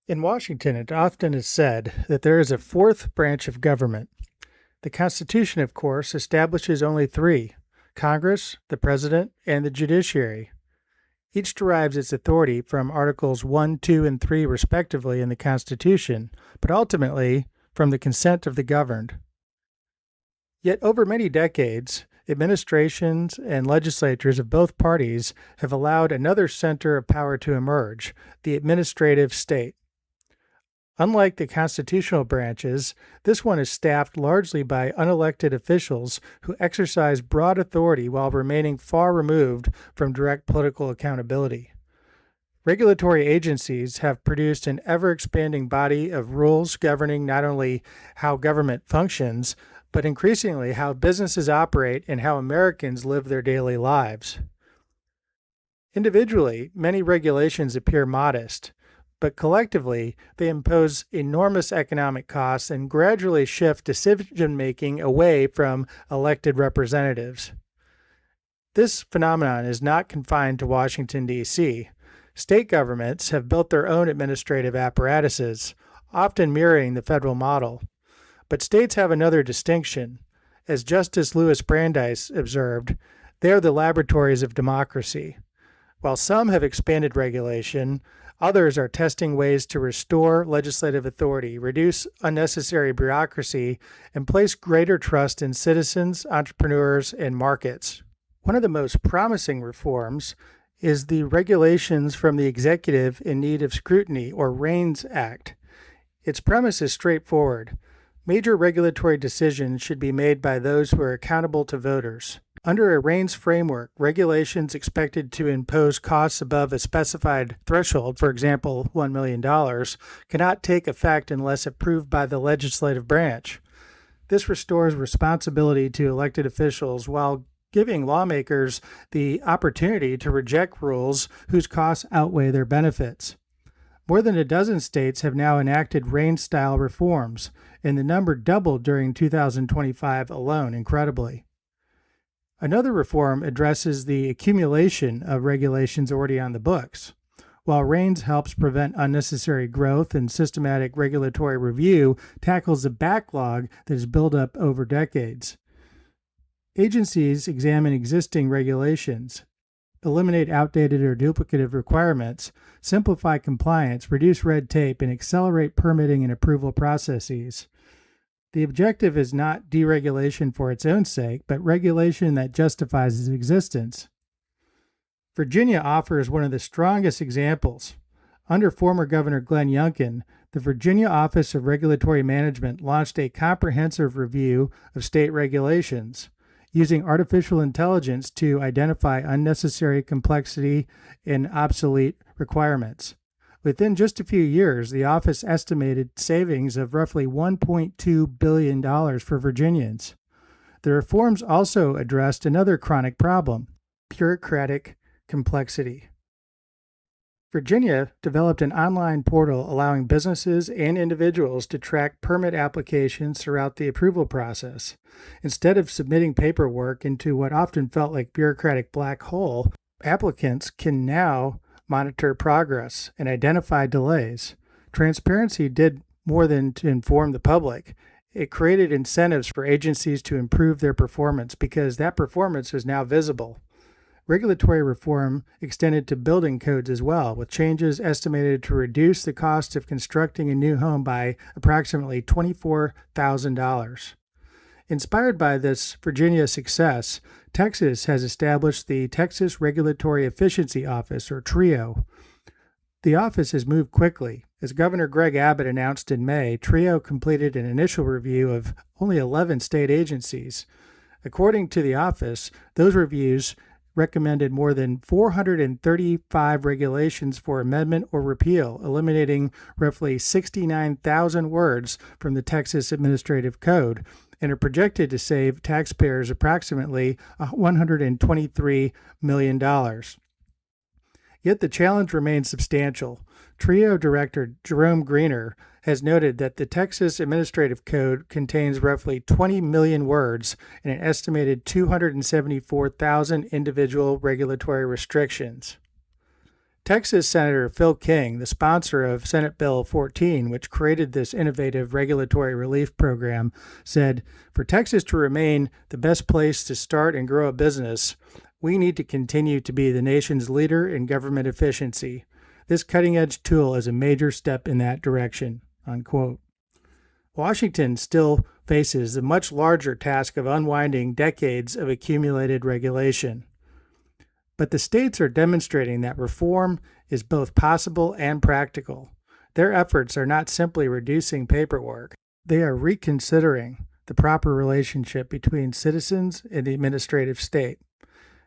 In Washington, it often is said that there is a fourth branch of government. The Constitution, of course, establishes only three: Congress, the President, and the judiciary. Each derives its authority from Articles 1, 2, and 3, respectively, in the Constitution, but ultimately from the consent of the governed. Yet, over many decades, administrations and legislatures of both parties have allowed another center of power to emerge: the administrative state. Unlike the constitutional branches, this one is staffed largely by unelected officials who exercise broad authority while remaining far removed from direct political accountability. Regulatory agencies have produced an ever-expanding body of rules governing not only how government functions, but increasingly how businesses operate and how Americans live their daily lives. Individually, many regulations appear modest, but collectively, they impose enormous economic costs and gradually shift decision-making away from elected representatives. This phenomenon is not confined to Washington, D.C. State governments have built their own administrative apparatuses, often mirroring the federal model. But states have another distinction. As Justice Louis Brandeis observed, they are the laboratories of democracy. While some have expanded regulation, others are testing ways to restore legislative authority, reduce unnecessary bureaucracy, and place greater trust in citizens, entrepreneurs, and markets. One of the most promising reforms is the Regulations from the Executive in Need of Scrutiny, or REINS Act. Its premise is straightforward. Major regulatory decisions should be made by those who are accountable to voters. Under a REINS framework, regulations expected to impose costs above a specified threshold, for example, $1 million, cannot take effect unless approved by the legislative branch. This restores responsibility to elected officials while giving lawmakers the opportunity to reject rules whose costs outweigh their benefits. More than a dozen states have now enacted REINS-style reforms, and the number doubled during 2025 alone, incredibly. Another reform addresses the accumulation of regulations already on the books. While REINS helps prevent unnecessary growth and systematic regulatory review tackles the backlog that has built up over decades. Agencies examine existing regulations, eliminate outdated or duplicative requirements, simplify compliance, reduce red tape, and accelerate permitting and approval processes. The objective is not deregulation for its own sake, but regulation that justifies its existence. Virginia offers one of the strongest examples. Under former Governor Glenn Youngkin, the Virginia Office of Regulatory Management launched a comprehensive review of state regulations, using artificial intelligence to identify unnecessary complexity and obsolete requirements. Within just a few years, the office estimated savings of roughly $1.2 billion for Virginians. The reforms also addressed another chronic problem: bureaucratic complexity. Virginia developed an online portal allowing businesses and individuals to track permit applications throughout the approval process. Instead of submitting paperwork into what often felt like bureaucratic black hole, applicants can now monitor progress and identify delays. Transparency did more than to inform the public. It created incentives for agencies to improve their performance because that performance was now visible. Regulatory reform extended to building codes as well, with changes estimated to reduce the cost of constructing a new home by approximately $24,000. Inspired by this Virginia success, Texas has established the Texas Regulatory Efficiency Office, or TRIO. The office has moved quickly. As Governor Greg Abbott announced in May, TRIO completed an initial review of only 11 state agencies. According to the office, those reviews recommended more than 435 regulations for amendment or repeal, eliminating roughly 69,000 words from the Texas Administrative Code, and are projected to save taxpayers approximately $123 million. Yet the challenge remains substantial. TRIO Director Jerome Greener has noted that the Texas Administrative Code contains roughly 20 million words and an estimated 274,000 individual regulatory restrictions. Texas Senator Phil King, the sponsor of Senate Bill 14, which created this innovative regulatory relief program, said, "For Texas to remain the best place to start and grow a business, we need to continue to be the nation's leader in government efficiency. This cutting-edge tool is a major step in that direction," unquote. Washington still faces the much larger task of unwinding decades of accumulated regulation. But the states are demonstrating that reform is both possible and practical. Their efforts are not simply reducing paperwork, they are reconsidering the proper relationship between citizens and the administrative state.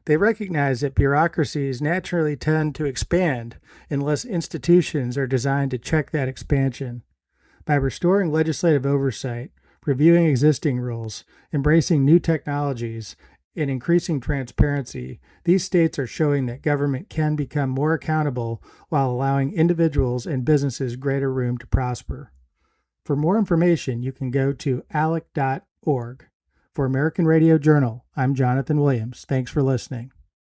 They recognize that bureaucracies naturally tend to expand unless institutions are designed to check that expansion. By restoring legislative oversight, reviewing existing rules, embracing new technologies, and increasing transparency, these states are showing that government can become more accountable while allowing individuals and businesses greater room to prosper. For more information, you can go to alec.org. For American Radio Journal, I'm Jonathan Williams. Thanks for listening.